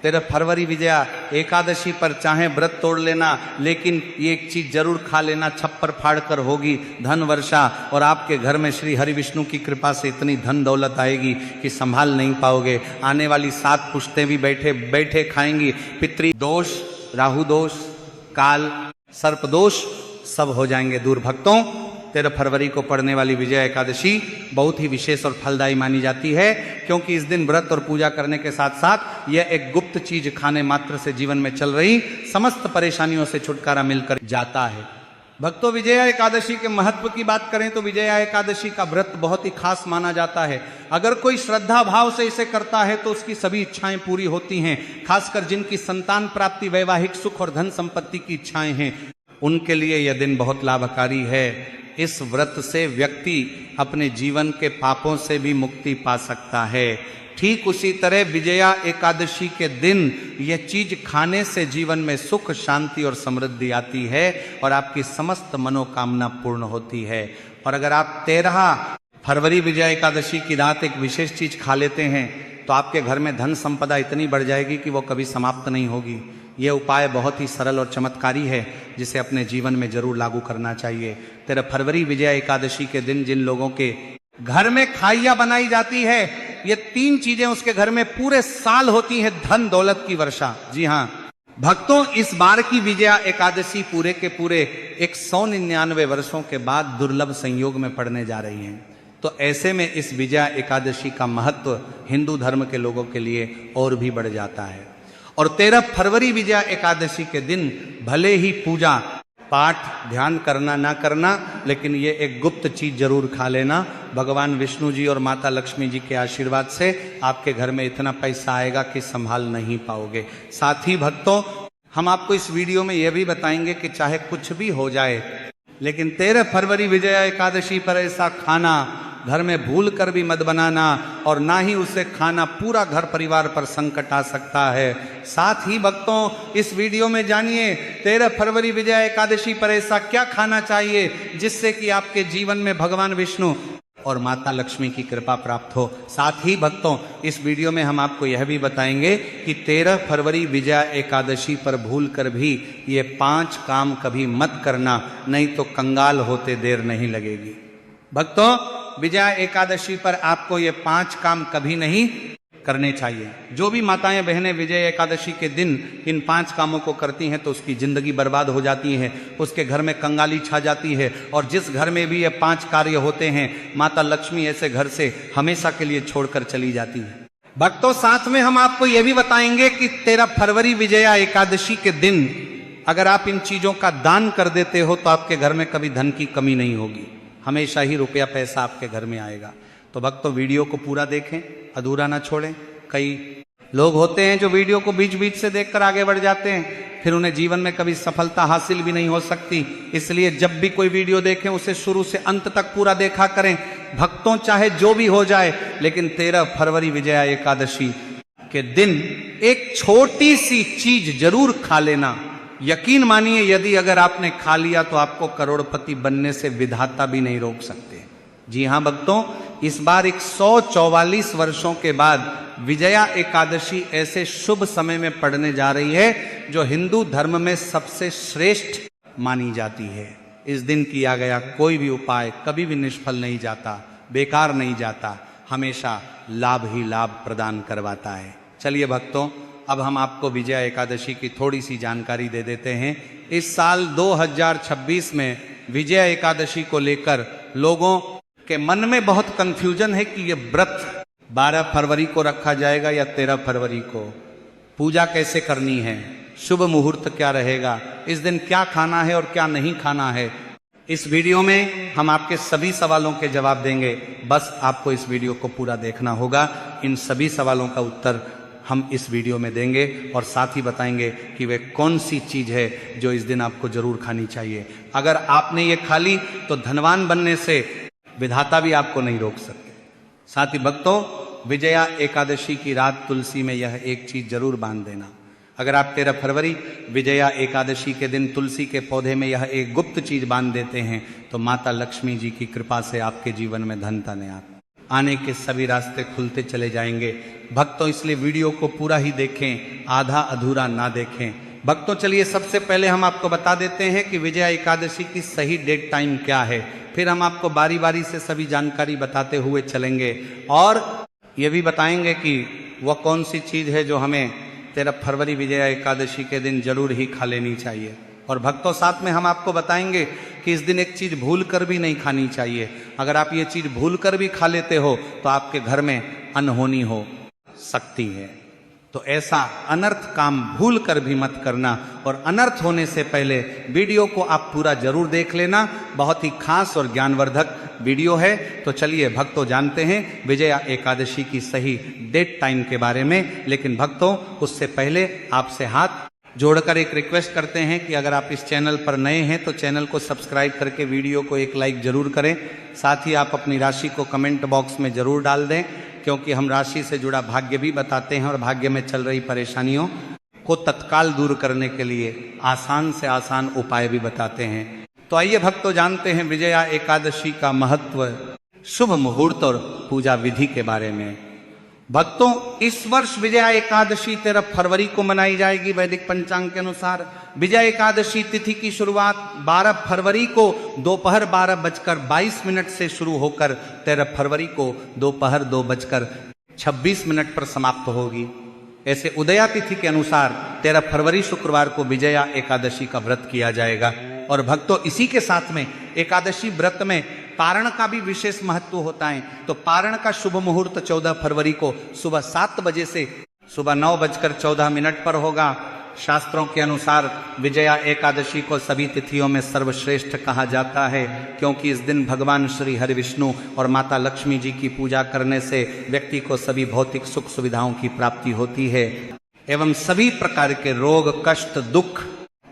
13 फरवरी विजया एकादशी पर चाहे व्रत तोड़ लेना, लेकिन ये एक चीज जरूर खा लेना, छप्पर फाड़ कर होगी धन वर्षा, और आपके घर में श्री हरि विष्णु की कृपा से इतनी धन दौलत आएगी कि संभाल नहीं पाओगे। आने वाली 7 पुश्तें भी बैठे बैठे खाएंगी। पितृ दोष, राहु दोष, काल, सर्प दोष सब हो जाएंगे दूर। भक्तों, 13 फरवरी को पड़ने वाली विजया एकादशी बहुत ही विशेष और फलदायी मानी जाती है, क्योंकि इस दिन व्रत और पूजा करने के साथ साथ यह एक गुप्त चीज खाने मात्र से जीवन में चल रही समस्त परेशानियों से छुटकारा मिलकर जाता है। भक्तों, विजया एकादशी के महत्व की बात करें तो विजया एकादशी का व्रत बहुत ही खास माना जाता है। अगर कोई श्रद्धा भाव से इसे करता है तो उसकी सभी इच्छाएं पूरी होती हैं। खासकर जिनकी संतान प्राप्ति, वैवाहिक सुख और धन संपत्ति की इच्छाएं हैं, उनके लिए यह दिन बहुत लाभकारी है। इस व्रत से व्यक्ति अपने जीवन के पापों से भी मुक्ति पा सकता है। ठीक उसी तरह विजया एकादशी के दिन यह चीज खाने से जीवन में सुख, शांति और समृद्धि आती है और आपकी समस्त मनोकामना पूर्ण होती है। और अगर आप 13 फरवरी विजया एकादशी की रात एक विशेष चीज खा लेते हैं तो आपके घर में धन संपदा इतनी बढ़ जाएगी कि वो कभी समाप्त नहीं होगी। यह उपाय बहुत ही सरल और चमत्कारी है, जिसे अपने जीवन में जरूर लागू करना चाहिए। 13 फरवरी विजया एकादशी के दिन जिन लोगों के घर में खाइया बनाई जाती है, ये 3 चीजें उसके घर में पूरे साल होती है, धन दौलत की वर्षा। जी हाँ भक्तों, इस बार की विजया एकादशी पूरे के पूरे 199 वर्षों के बाद दुर्लभ संयोग में पड़ने जा रही है। तो ऐसे में इस विजया एकादशी का महत्व हिंदू धर्म के लोगों के लिए और भी बढ़ जाता है। और 13 फरवरी विजया एकादशी के दिन भले ही पूजा पाठ ध्यान करना ना करना, लेकिन ये एक गुप्त चीज जरूर खा लेना। भगवान विष्णु जी और माता लक्ष्मी जी के आशीर्वाद से आपके घर में इतना पैसा आएगा कि संभाल नहीं पाओगे। साथ ही भक्तों, हम आपको इस वीडियो में यह भी बताएंगे कि चाहे कुछ भी हो जाए, लेकिन 13 फरवरी विजया एकादशी पर ऐसा खाना घर में भूल कर भी मत बनाना, और ना ही उसे खाना पूरा घर परिवार पर संकट आ सकता है। साथ ही भक्तों, इस वीडियो में जानिए 13 फरवरी विजया एकादशी पर ऐसा क्या खाना चाहिए जिससे कि आपके जीवन में भगवान विष्णु और माता लक्ष्मी की कृपा प्राप्त हो। साथ ही भक्तों, इस वीडियो में हम आपको यह भी बताएंगे कि 13 फरवरी विजया एकादशी पर भूल कर भी ये 5 काम कभी मत करना, नहीं तो कंगाल होते देर नहीं लगेगी। भक्तों, विजया एकादशी पर आपको ये 5 काम कभी नहीं करने चाहिए। जो भी माताएं बहनें विजय एकादशी के दिन इन 5 कामों को करती हैं तो उसकी जिंदगी बर्बाद हो जाती है, उसके घर में कंगाली छा जाती है, और जिस घर में भी ये 5 कार्य होते हैं, माता लक्ष्मी ऐसे घर से हमेशा के लिए छोड़कर चली जाती है। भक्तों, साथ में हम आपको यह भी बताएंगे कि 13 फरवरी विजया एकादशी के दिन अगर आप इन चीजों का दान कर देते हो तो आपके घर में कभी धन की कमी नहीं होगी, हमेशा ही रुपया पैसा आपके घर में आएगा। तो भक्तों, वीडियो को पूरा देखें, अधूरा ना छोड़ें। कई लोग होते हैं जो वीडियो को बीच बीच से देखकर आगे बढ़ जाते हैं, फिर उन्हें जीवन में कभी सफलता हासिल भी नहीं हो सकती। इसलिए जब भी कोई वीडियो देखें उसे शुरू से अंत तक पूरा देखा करें। भक्तों, चाहे जो भी हो जाए, लेकिन 13 फरवरी विजया एकादशी के दिन एक छोटी सी चीज जरूर खा लेना। यकीन मानिए, यदि अगर आपने खा लिया तो आपको करोड़पति बनने से विधाता भी नहीं रोक सकते। जी हाँ भक्तों, इस बार 144 वर्षों के बाद विजया एकादशी ऐसे शुभ समय में पड़ने जा रही है जो हिंदू धर्म में सबसे श्रेष्ठ मानी जाती है। इस दिन किया गया कोई भी उपाय कभी भी निष्फल नहीं जाता, बेकार नहीं जाता, हमेशा लाभ ही लाभ प्रदान करवाता है। चलिए भक्तों, अब हम आपको विजया एकादशी की थोड़ी सी जानकारी दे देते हैं। इस साल 2026 में विजया एकादशी को लेकर लोगों के मन में बहुत कंफ्यूजन है कि ये व्रत 12 फरवरी को रखा जाएगा या 13 फरवरी को, पूजा कैसे करनी है, शुभ मुहूर्त क्या रहेगा, इस दिन क्या खाना है और क्या नहीं खाना है। इस वीडियो में हम आपके सभी सवालों के जवाब देंगे, बस आपको इस वीडियो को पूरा देखना होगा। इन सभी सवालों का उत्तर हम इस वीडियो में देंगे और साथ ही बताएंगे कि वे कौन सी चीज है जो इस दिन आपको जरूर खानी चाहिए। अगर आपने ये खा ली तो धनवान बनने से विधाता भी आपको नहीं रोक सकते। साथ ही भक्तों, विजया एकादशी की रात तुलसी में यह एक चीज जरूर बांध देना। अगर आप 13 फरवरी विजया एकादशी के दिन तुलसी के पौधे में यह एक गुप्त चीज बांध देते हैं तो माता लक्ष्मी जी की कृपा से आपके जीवन में धन तने आता। आने के सभी रास्ते खुलते चले जाएंगे। भक्तों इसलिए वीडियो को पूरा ही देखें, आधा अधूरा ना देखें। भक्तों चलिए सबसे पहले हम आपको बता देते हैं कि विजया एकादशी की सही डेट टाइम क्या है, फिर हम आपको बारी बारी से सभी जानकारी बताते हुए चलेंगे और ये भी बताएंगे कि वह कौन सी चीज़ है जो हमें 13 फरवरी विजया एकादशी के दिन जरूर ही खा लेनी चाहिए। और भक्तों साथ में हम आपको बताएंगे कि इस दिन एक चीज़ भूल कर भी नहीं खानी चाहिए। अगर आप ये चीज़ भूल कर भी खा लेते हो तो आपके घर में अनहोनी हो सकती है। तो ऐसा अनर्थ काम भूल कर भी मत करना और अनर्थ होने से पहले वीडियो को आप पूरा जरूर देख लेना। बहुत ही खास और ज्ञानवर्धक वीडियो है। तो चलिए भक्तों जानते हैं विजया एकादशी की सही डेट टाइम के बारे में। लेकिन भक्तों उससे पहले आपसे हाथ जोड़कर एक रिक्वेस्ट करते हैं कि अगर आप इस चैनल पर नए हैं तो चैनल को सब्सक्राइब करके वीडियो को एक लाइक जरूर करें। साथ ही आप अपनी राशि को कमेंट बॉक्स में जरूर डाल दें, क्योंकि हम राशि से जुड़ा भाग्य भी बताते हैं और भाग्य में चल रही परेशानियों को तत्काल दूर करने के लिए आसान से आसान उपाय भी बताते हैं। तो आइए भक्तों जानते हैं विजया एकादशी का महत्व, शुभ मुहूर्त और पूजा विधि के बारे में। भक्तों इस वर्ष विजया एकादशी 13 फरवरी को मनाई जाएगी वैदिक पंचांग के अनुसार। विजया एकादशी तिथि की शुरुआत 12 फरवरी को दोपहर 12:22 से शुरू होकर 13 फरवरी को दोपहर 2:26 पर समाप्त होगी। ऐसे उदया तिथि के अनुसार 13 फरवरी शुक्रवार को विजया एकादशी का व्रत किया जाएगा। और भक्तों इसी के साथ में एकादशी व्रत में पारण का भी विशेष महत्व होता है। तो पारण का शुभ मुहूर्त 14 फरवरी को सुबह 7 बजे से सुबह 9:14 पर होगा। शास्त्रों के अनुसार विजया एकादशी को सभी तिथियों में सर्वश्रेष्ठ कहा जाता है, क्योंकि इस दिन भगवान श्री हरि विष्णु और माता लक्ष्मी जी की पूजा करने से व्यक्ति को सभी भौतिक सुख सुविधाओं की प्राप्ति होती है एवं सभी प्रकार के रोग, कष्ट, दुख,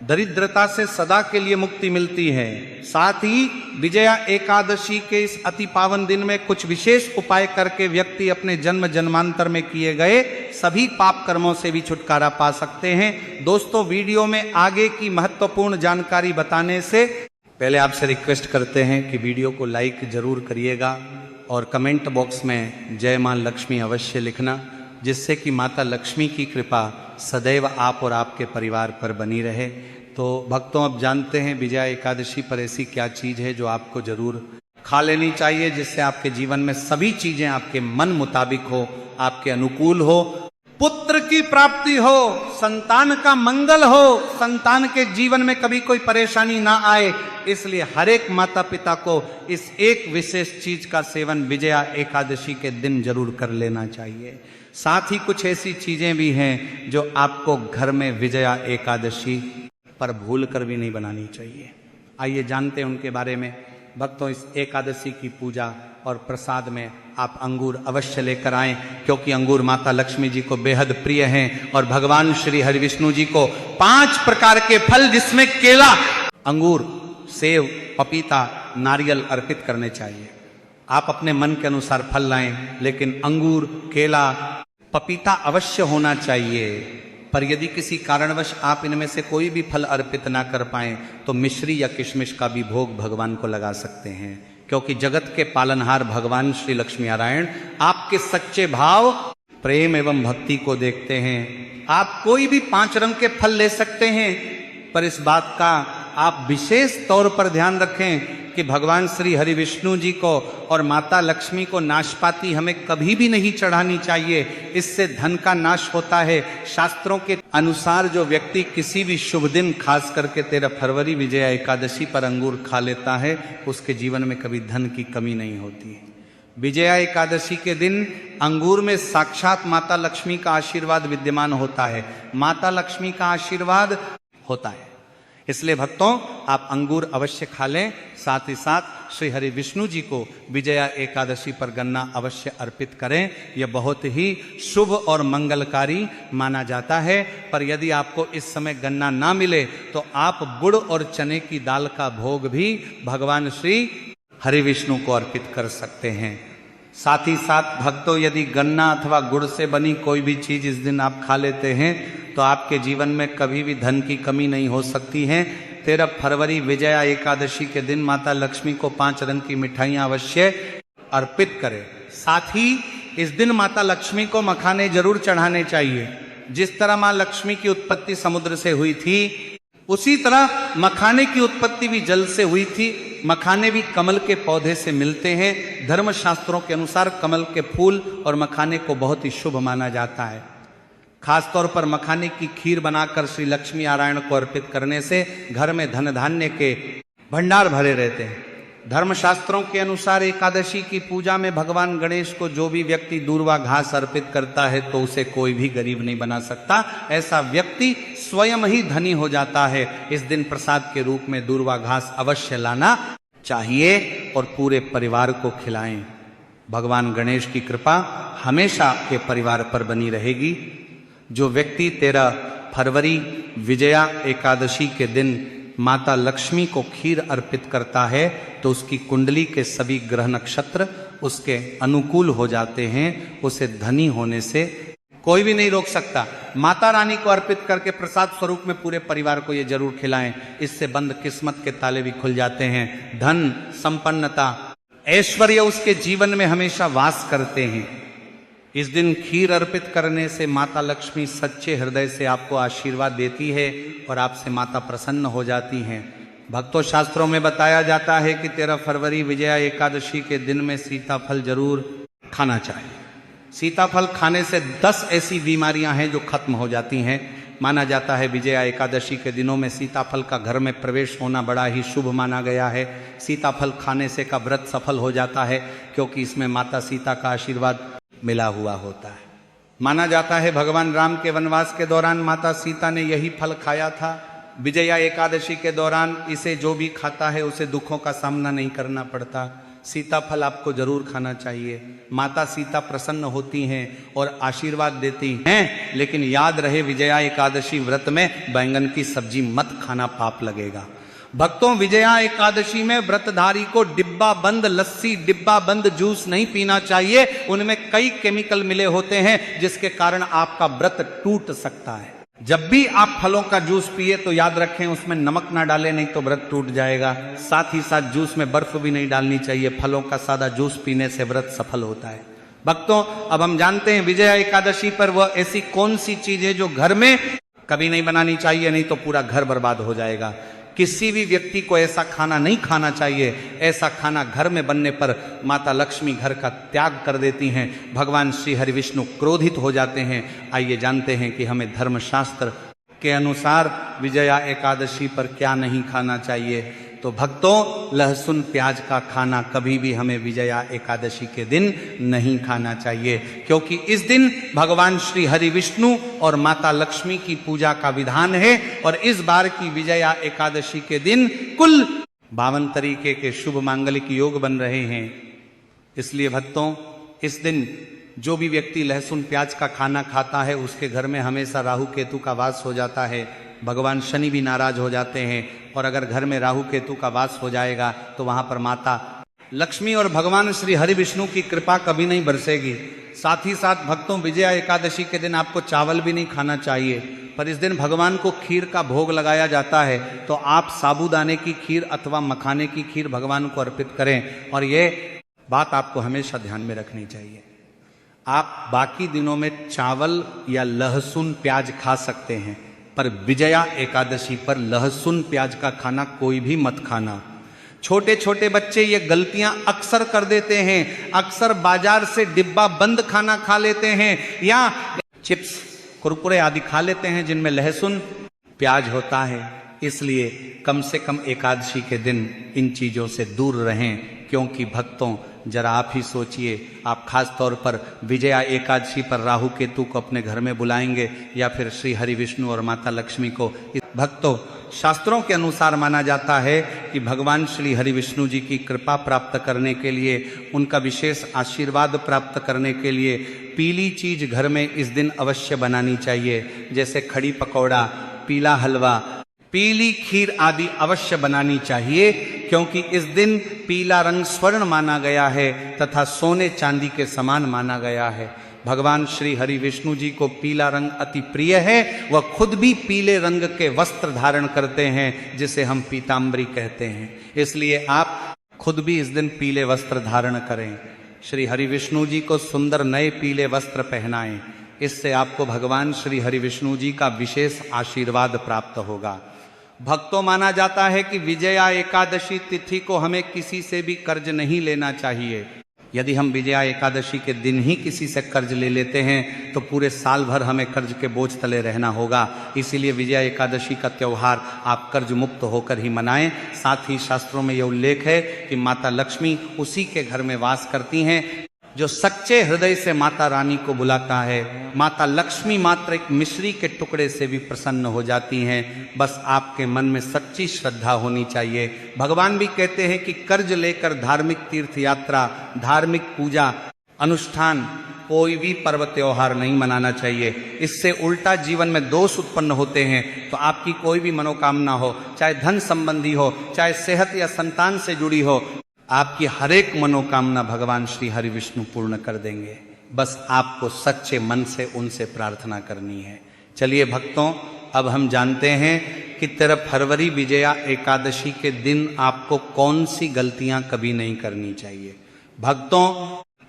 दरिद्रता से सदा के लिए मुक्ति मिलती है। साथ ही विजया एकादशी के इस अति पावन दिन में कुछ विशेष उपाय करके व्यक्ति अपने जन्म जन्मांतर में किए गए सभी पाप कर्मों से भी छुटकारा पा सकते हैं। दोस्तों वीडियो में आगे की महत्वपूर्ण जानकारी बताने से पहले आपसे रिक्वेस्ट करते हैं कि वीडियो को लाइक जरूर करिएगा और कमेंट बॉक्स में जय मां लक्ष्मी अवश्य लिखना, जिससे कि माता लक्ष्मी की कृपा सदैव आप और आपके परिवार पर बनी रहे। तो भक्तों अब जानते हैं विजया एकादशी पर ऐसी क्या चीज़ है जो आपको जरूर खा लेनी चाहिए, जिससे आपके जीवन में सभी चीज़ें आपके मन मुताबिक हो, आपके अनुकूल हो, पुत्र की प्राप्ति हो, संतान का मंगल हो, संतान के जीवन में कभी कोई परेशानी ना आए। इसलिए हर एक माता पिता को इस एक विशेष चीज का सेवन विजया एकादशी के दिन जरूर कर लेना चाहिए। साथ ही कुछ ऐसी चीजें भी हैं जो आपको घर में विजया एकादशी पर भूल कर भी नहीं बनानी चाहिए। आइए जानते हैं उनके बारे में। भक्तों इस एकादशी की पूजा और प्रसाद में आप अंगूर अवश्य लेकर आएं, क्योंकि अंगूर माता लक्ष्मी जी को बेहद प्रिय हैं और भगवान श्री हरि विष्णु जी को 5 प्रकार के फल, जिसमें केला, अंगूर, सेव, पपीता, नारियल अर्पित करने चाहिए। आप अपने मन के अनुसार फल लाएं, लेकिन अंगूर, केला, पपीता अवश्य होना चाहिए। पर यदि किसी कारणवश आप इनमें से कोई भी फल अर्पित ना कर पाएं तो मिश्री या किशमिश का भी भोग भगवान को लगा सकते हैं, क्योंकि जगत के पालनहार भगवान श्री लक्ष्मी नारायण आपके सच्चे भाव, प्रेम एवं भक्ति को देखते हैं। आप कोई भी 5 रंग के फल ले सकते हैं, पर इस बात का आप विशेष तौर पर ध्यान रखें कि भगवान श्री हरि विष्णु जी को और माता लक्ष्मी को नाशपाती हमें कभी भी नहीं चढ़ानी चाहिए। इससे धन का नाश होता है। शास्त्रों के अनुसार जो व्यक्ति किसी भी शुभ दिन, खास करके 13 फरवरी विजया एकादशी पर अंगूर खा लेता है, उसके जीवन में कभी धन की कमी नहीं होती है। विजया एकादशी के दिन अंगूर में साक्षात माता लक्ष्मी का आशीर्वाद विद्यमान होता है, माता लक्ष्मी का आशीर्वाद होता है। इसलिए भक्तों आप अंगूर अवश्य खा लें। साथ ही साथ श्री हरि विष्णु जी को विजया एकादशी पर गन्ना अवश्य अर्पित करें। यह बहुत ही शुभ और मंगलकारी माना जाता है। पर यदि आपको इस समय गन्ना ना मिले तो आप गुड़ और चने की दाल का भोग भी भगवान श्री हरि विष्णु को अर्पित कर सकते हैं। साथ ही साथ भक्तों यदि गन्ना अथवा गुड़ से बनी कोई भी चीज़ इस दिन आप खा लेते हैं तो आपके जीवन में कभी भी धन की कमी नहीं हो सकती है। 13 फरवरी विजया एकादशी के दिन माता लक्ष्मी को 5 रंग की मिठाइयाँ अवश्य अर्पित करें। साथ ही इस दिन माता लक्ष्मी को मखाने जरूर चढ़ाने चाहिए। जिस तरह मां लक्ष्मी की उत्पत्ति समुद्र से हुई थी, उसी तरह मखाने की उत्पत्ति भी जल से हुई थी। मखाने भी कमल के पौधे से मिलते हैं। धर्मशास्त्रों के अनुसार कमल के फूल और मखाने को बहुत ही शुभ माना जाता है। खासतौर पर मखाने की खीर बनाकर श्री लक्ष्मी नारायण को अर्पित करने से घर में धन धान्य के भंडार भरे रहते हैं। धर्मशास्त्रों के अनुसार एकादशी की पूजा में भगवान गणेश को जो भी व्यक्ति दूर्वा घास अर्पित करता है तो उसे कोई भी गरीब नहीं बना सकता। ऐसा व्यक्ति स्वयं ही धनी हो जाता है। इस दिन प्रसाद के रूप में दूर्वा घास अवश्य लाना चाहिए और पूरे परिवार को खिलाएं। भगवान गणेश की कृपा हमेशा आपके परिवार पर बनी रहेगी। जो व्यक्ति 13 फरवरी विजया एकादशी के दिन माता लक्ष्मी को खीर अर्पित करता है तो उसकी कुंडली के सभी ग्रह नक्षत्र उसके अनुकूल हो जाते हैं। उसे धनी होने से कोई भी नहीं रोक सकता। माता रानी को अर्पित करके प्रसाद स्वरूप में पूरे परिवार को ये जरूर खिलाएं। इससे बंद किस्मत के ताले भी खुल जाते हैं। धन, संपन्नता, ऐश्वर्य उसके जीवन में हमेशा वास करते हैं। इस दिन खीर अर्पित करने से माता लक्ष्मी सच्चे हृदय से आपको आशीर्वाद देती है और आपसे माता प्रसन्न हो जाती हैं। भक्तों, शास्त्रों में बताया जाता है कि 13 फरवरी विजया एकादशी के दिन में सीताफल जरूर खाना चाहिए। सीताफल खाने से 10 ऐसी बीमारियां हैं जो खत्म हो जाती हैं। माना जाता है विजया एकादशी के दिनों में सीताफल का घर में प्रवेश होना बड़ा ही शुभ माना गया है। सीताफल खाने से का व्रत सफल हो जाता है क्योंकि इसमें माता सीता का आशीर्वाद मिला हुआ होता है। माना जाता है भगवान राम के वनवास के दौरान माता सीता ने यही फल खाया था। विजया एकादशी के दौरान इसे जो भी खाता है उसे दुखों का सामना नहीं करना पड़ता। सीताफल आपको जरूर खाना चाहिए। माता सीता प्रसन्न होती हैं और आशीर्वाद देती हैं। लेकिन याद रहे, विजया एकादशी व्रत में बैंगन की सब्जी मत खाना, पाप लगेगा। भक्तों, विजया एकादशी में व्रतधारी को डिब्बा बंद लस्सी, डिब्बा बंद जूस नहीं पीना चाहिए। उनमें कई केमिकल मिले होते हैं जिसके कारण आपका व्रत टूट सकता है। जब भी आप फलों का जूस पिए तो याद रखें उसमें नमक ना डालें, नहीं तो व्रत टूट जाएगा। साथ ही साथ जूस में बर्फ भी नहीं डालनी चाहिए। फलों का सादा जूस पीने से व्रत सफल होता है। भक्तों, अब हम जानते हैं विजया एकादशी पर वह ऐसी कौन सी चीज है जो घर में कभी नहीं बनानी चाहिए, नहीं तो पूरा घर बर्बाद हो जाएगा। किसी भी व्यक्ति को ऐसा खाना नहीं खाना चाहिए। ऐसा खाना घर में बनने पर माता लक्ष्मी घर का त्याग कर देती हैं। भगवान श्री हरि विष्णु क्रोधित हो जाते हैं। आइए जानते हैं कि हमें धर्मशास्त्र के अनुसार विजया एकादशी पर क्या नहीं खाना चाहिए। तो भक्तों, लहसुन प्याज का खाना कभी भी हमें विजया एकादशी के दिन नहीं खाना चाहिए, क्योंकि इस दिन भगवान श्री हरि विष्णु और माता लक्ष्मी की पूजा का विधान है। और इस बार की विजया एकादशी के दिन कुल 52 तरीके के शुभ मांगलिक योग बन रहे हैं। इसलिए भक्तों, इस दिन जो भी व्यक्ति लहसुन प्याज का खाना खाता है उसके घर में हमेशा राहु केतु का वास हो जाता है। भगवान शनि भी नाराज हो जाते हैं। और अगर घर में राहु केतु का वास हो जाएगा तो वहां पर माता लक्ष्मी और भगवान श्री हरि विष्णु की कृपा कभी नहीं बरसेगी। साथ ही साथ भक्तों, विजया एकादशी के दिन आपको चावल भी नहीं खाना चाहिए। पर इस दिन भगवान को खीर का भोग लगाया जाता है, तो आप साबूदाने की खीर अथवा मखाने की खीर भगवान को अर्पित करें। और ये बात आपको हमेशा ध्यान में रखनी चाहिए। आप बाकी दिनों में चावल या लहसुन प्याज खा सकते हैं, पर विजया एकादशी पर लहसुन प्याज का खाना कोई भी मत खाना। छोटे छोटे बच्चे ये गलतियां अक्सर कर देते हैं। अक्सर बाजार से डिब्बा बंद खाना खा लेते हैं या चिप्स, कुरकुरे आदि खा लेते हैं जिनमें लहसुन प्याज होता है। इसलिए कम से कम एकादशी के दिन इन चीजों से दूर रहें। क्योंकि भक्तों, जरा आप ही सोचिए, आप खास तौर पर विजया एकादशी पर राहु केतु को अपने घर में बुलाएंगे या फिर श्री हरि विष्णु और माता लक्ष्मी को। भक्तों, शास्त्रों के अनुसार माना जाता है कि भगवान श्री हरि विष्णु जी की कृपा प्राप्त करने के लिए, उनका विशेष आशीर्वाद प्राप्त करने के लिए पीली चीज घर में इस दिन अवश्य बनानी चाहिए। जैसे खड़ी पकौड़ा, पीला हलवा, पीली खीर आदि अवश्य बनानी चाहिए। क्योंकि इस दिन पीला रंग स्वर्ण माना गया है तथा सोने चांदी के समान माना गया है। भगवान श्री हरि विष्णु जी को पीला रंग अति प्रिय है। वह खुद भी पीले रंग के वस्त्र धारण करते हैं जिसे हम पीताम्बरी कहते हैं। इसलिए आप खुद भी इस दिन पीले वस्त्र धारण करें। श्री हरि विष्णु जी को सुंदर नए पीले वस्त्र पहनाएं। इससे आपको भगवान श्री हरि विष्णु जी का विशेष आशीर्वाद प्राप्त होगा। भक्तों, माना जाता है कि विजया एकादशी तिथि को हमें किसी से भी कर्ज नहीं लेना चाहिए। यदि हम विजया एकादशी के दिन ही किसी से कर्ज ले लेते हैं तो पूरे साल भर हमें कर्ज के बोझ तले रहना होगा। इसीलिए विजया एकादशी का त्यौहार आप कर्ज मुक्त होकर ही मनाएं। साथ ही शास्त्रों में यह उल्लेख है कि माता लक्ष्मी उसी के घर में वास करती हैं जो सच्चे हृदय से माता रानी को बुलाता है। माता लक्ष्मी मात्र एक मिश्री के टुकड़े से भी प्रसन्न हो जाती हैं। बस आपके मन में सच्ची श्रद्धा होनी चाहिए। भगवान भी कहते हैं कि कर्ज लेकर धार्मिक तीर्थ यात्रा, धार्मिक पूजा अनुष्ठान, कोई भी पर्व त्योहार नहीं मनाना चाहिए। इससे उल्टा जीवन में दोष उत्पन्न होते हैं। तो आपकी कोई भी मनोकामना हो, चाहे धन संबंधी हो, चाहे सेहत या संतान से जुड़ी हो, आपकी हर एक मनोकामना भगवान श्री हरि विष्णु पूर्ण कर देंगे। बस आपको सच्चे मन से उनसे प्रार्थना करनी है। चलिए भक्तों, अब हम जानते हैं कि 13 फरवरी विजया एकादशी के दिन आपको कौन सी गलतियां कभी नहीं करनी चाहिए। भक्तों,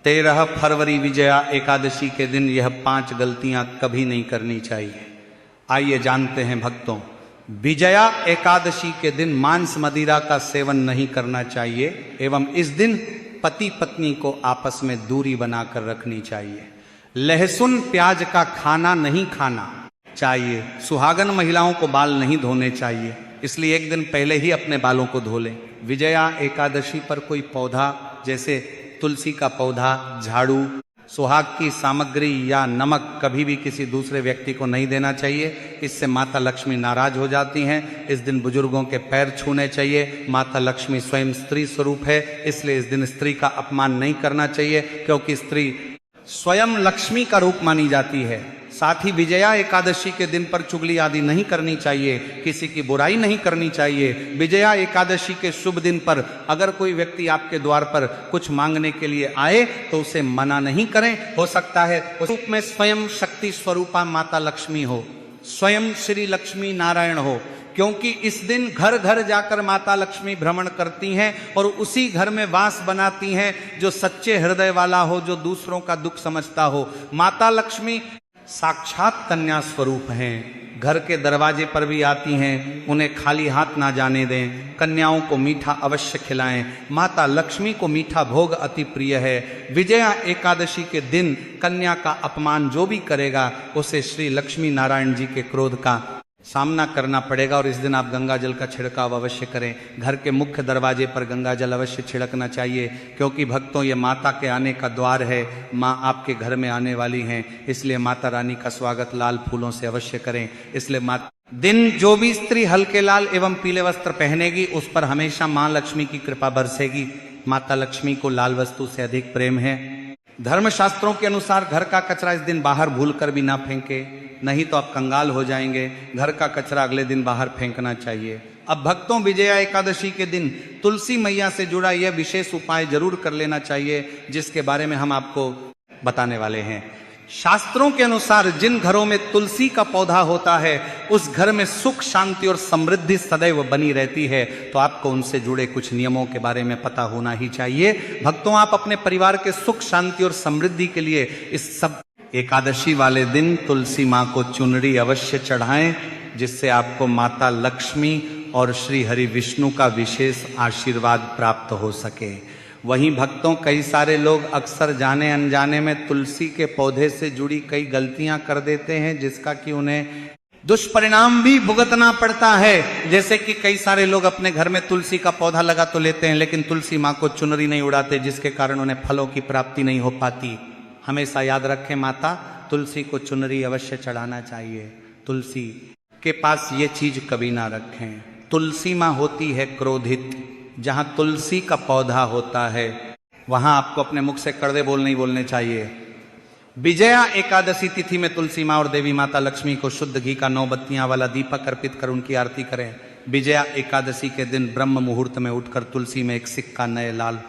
13 फरवरी विजया एकादशी के दिन यह 5 गलतियां कभी नहीं करनी चाहिए। आइए जानते हैं भक्तों। विजया एकादशी के दिन मांस मदिरा का सेवन नहीं करना चाहिए एवं इस दिन पति पत्नी को आपस में दूरी बनाकर रखनी चाहिए। लहसुन प्याज का खाना नहीं खाना चाहिए। सुहागन महिलाओं को बाल नहीं धोने चाहिए, इसलिए एक दिन पहले ही अपने बालों को धो लें। विजया एकादशी पर कोई पौधा जैसे तुलसी का पौधा, झाड़ू, सुहाग की सामग्री या नमक कभी भी किसी दूसरे व्यक्ति को नहीं देना चाहिए। इससे माता लक्ष्मी नाराज हो जाती हैं। इस दिन बुजुर्गों के पैर छूने चाहिए। माता लक्ष्मी स्वयं स्त्री स्वरूप है, इसलिए इस दिन स्त्री का अपमान नहीं करना चाहिए, क्योंकि स्त्री स्वयं लक्ष्मी का रूप मानी जाती है। साथ ही विजया एकादशी के दिन पर चुगली आदि नहीं करनी चाहिए, किसी की बुराई नहीं करनी चाहिए। विजया एकादशी के शुभ दिन पर अगर कोई व्यक्ति आपके द्वार पर कुछ मांगने के लिए आए तो उसे मना नहीं करें। हो सकता है उस रूप में स्वयं शक्ति स्वरूपा माता लक्ष्मी हो, स्वयं श्री लक्ष्मी नारायण हो, क्योंकि इस दिन घर घर जाकर माता लक्ष्मी भ्रमण करती हैं और उसी घर में वास बनाती हैं जो सच्चे हृदय वाला हो, जो दूसरों का दुख समझता हो। माता लक्ष्मी साक्षात कन्या स्वरूप हैं। घर के दरवाजे पर भी आती हैं, उन्हें खाली हाथ ना जाने दें। कन्याओं को मीठा अवश्य खिलाएं। माता लक्ष्मी को मीठा भोग अति प्रिय है। विजया एकादशी के दिन कन्या का अपमान जो भी करेगा उसे श्री लक्ष्मी नारायण जी के क्रोध का सामना करना पड़ेगा। और इस दिन आप गंगा जल का छिड़काव अवश्य करें। घर के मुख्य दरवाजे पर गंगा जल अवश्य छिड़कना चाहिए, क्योंकि भक्तों ये माता के आने का द्वार है। माँ आपके घर में आने वाली हैं, इसलिए माता रानी का स्वागत लाल फूलों से अवश्य करें। इसलिए दिन जो भी स्त्री हल्के लाल एवं पीले वस्त्र पहनेगी उस पर हमेशा माँ लक्ष्मी की कृपा बरसेगी। माता लक्ष्मी को लाल वस्तु से अधिक प्रेम है। धर्मशास्त्रों के अनुसार घर का कचरा इस दिन बाहर भूलकर भी ना फेंके, नहीं तो आप कंगाल हो जाएंगे। घर का कचरा अगले दिन बाहर फेंकना चाहिए। अब भक्तों, विजया एकादशी के दिन तुलसी मैया से जुड़ा यह विशेष उपाय जरूर कर लेना चाहिए, जिसके बारे में हम आपको बताने वाले हैं। शास्त्रों के अनुसार जिन घरों में तुलसी का पौधा होता है उस घर में सुख, शांति और समृद्धि सदैव बनी रहती है। तो आपको उनसे जुड़े कुछ नियमों के बारे में पता होना ही चाहिए। भक्तों, आप अपने परिवार के सुख, शांति और समृद्धि के लिए इस सब एकादशी वाले दिन तुलसी माँ को चुनरी अवश्य चढ़ाएं, जिससे आपको माता लक्ष्मी और श्री हरि विष्णु का विशेष आशीर्वाद प्राप्त हो सके। वहीं भक्तों, कई सारे लोग अक्सर जाने अनजाने में तुलसी के पौधे से जुड़ी कई गलतियां कर देते हैं, जिसका कि उन्हें दुष्परिणाम भी भुगतना पड़ता है। जैसे कि कई सारे लोग अपने घर में तुलसी का पौधा लगा तो लेते हैं, लेकिन तुलसी माँ को चुनरी नहीं उड़ाते, जिसके कारण उन्हें फलों की प्राप्ति नहीं हो पाती। हमेशा याद रखें, माता तुलसी को चुनरी अवश्य चढ़ाना चाहिए। तुलसी के पास ये चीज कभी ना रखें। तुलसी माँ होती है क्रोधित। जहां तुलसी का पौधा होता है वहां आपको अपने मुख से कड़वे बोल नहीं बोलने चाहिए। विजया एकादशी तिथि में तुलसी माँ और देवी माता लक्ष्मी को शुद्ध घी का 9 बत्तियां वाला दीपक अर्पित कर उनकी आरती करें। विजया एकादशी के दिन ब्रह्म मुहूर्त में उठकर तुलसी में एक सिक्का नए लाल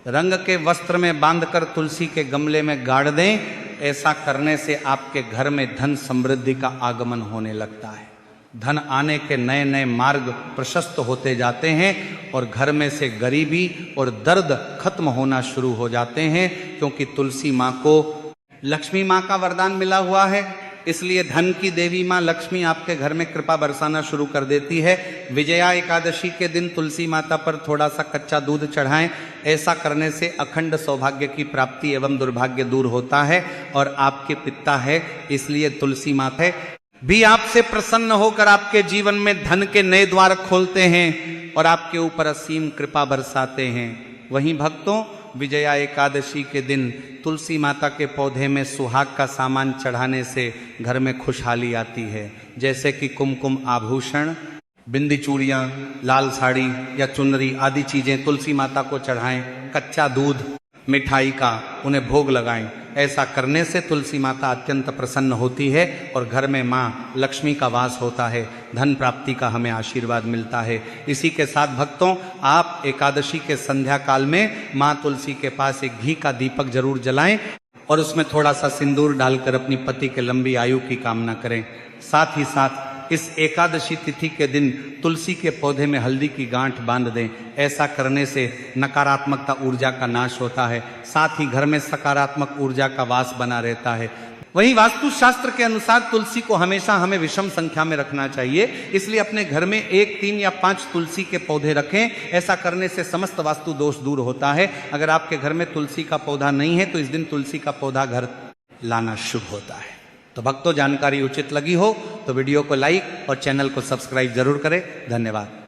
रंग के वस्त्र में बांधकर तुलसी के गमले में गाड़ दें। ऐसा करने से आपके घर में धन समृद्धि का आगमन होने लगता है। धन आने के नए नए मार्ग प्रशस्त होते जाते हैं और घर में से गरीबी और दर्द खत्म होना शुरू हो जाते हैं, क्योंकि तुलसी माँ को लक्ष्मी माँ का वरदान मिला हुआ है। इसलिए धन की देवी माँ लक्ष्मी आपके घर में कृपा बरसाना शुरू कर देती है। विजया एकादशी के दिन तुलसी माता पर थोड़ा सा कच्चा दूध चढ़ाएं। ऐसा करने से अखंड सौभाग्य की प्राप्ति एवं दुर्भाग्य दूर होता है। और आपके पिता है, इसलिए तुलसी माता भी आपसे प्रसन्न होकर आपके जीवन में धन के नए द्वार खोलते हैं और आपके ऊपर असीम कृपा बरसाते हैं। वहीं भक्तों, विजया एकादशी के दिन तुलसी माता के पौधे में सुहाग का सामान चढ़ाने से घर में खुशहाली आती है, जैसे कि कुमकुम आभूषण, बिंदी चूड़ियाँ, लाल साड़ी या चुनरी आदि चीजें तुलसी माता को चढ़ाएं। कच्चा दूध, मिठाई का उन्हें भोग लगाएं। ऐसा करने से तुलसी माता अत्यंत प्रसन्न होती है और घर में माँ लक्ष्मी का वास होता है, धन प्राप्ति का हमें आशीर्वाद मिलता है। इसी के साथ भक्तों, आप एकादशी के संध्या काल में माँ तुलसी के पास एक घी का दीपक जरूर जलाएं और उसमें थोड़ा सा सिंदूर डालकर अपनी पति के लंबी आयु की कामना करें। साथ ही साथ इस एकादशी तिथि के दिन तुलसी के पौधे में हल्दी की गांठ बांध दें। ऐसा करने से नकारात्मकता ऊर्जा का नाश होता है, साथ ही घर में सकारात्मक ऊर्जा का वास बना रहता है। वहीं वास्तुशास्त्र के अनुसार तुलसी को हमेशा हमें विषम संख्या में रखना चाहिए, इसलिए अपने घर में 1, 3 या 5 तुलसी के पौधे रखें। ऐसा करने से समस्त वास्तु दोष दूर होता है। अगर आपके घर में तुलसी का पौधा नहीं है तो इस दिन तुलसी का पौधा घर लाना शुभ होता है। तो भक्तों, जानकारी उचित लगी हो तो वीडियो को लाइक और चैनल को सब्सक्राइब जरूर करें। धन्यवाद।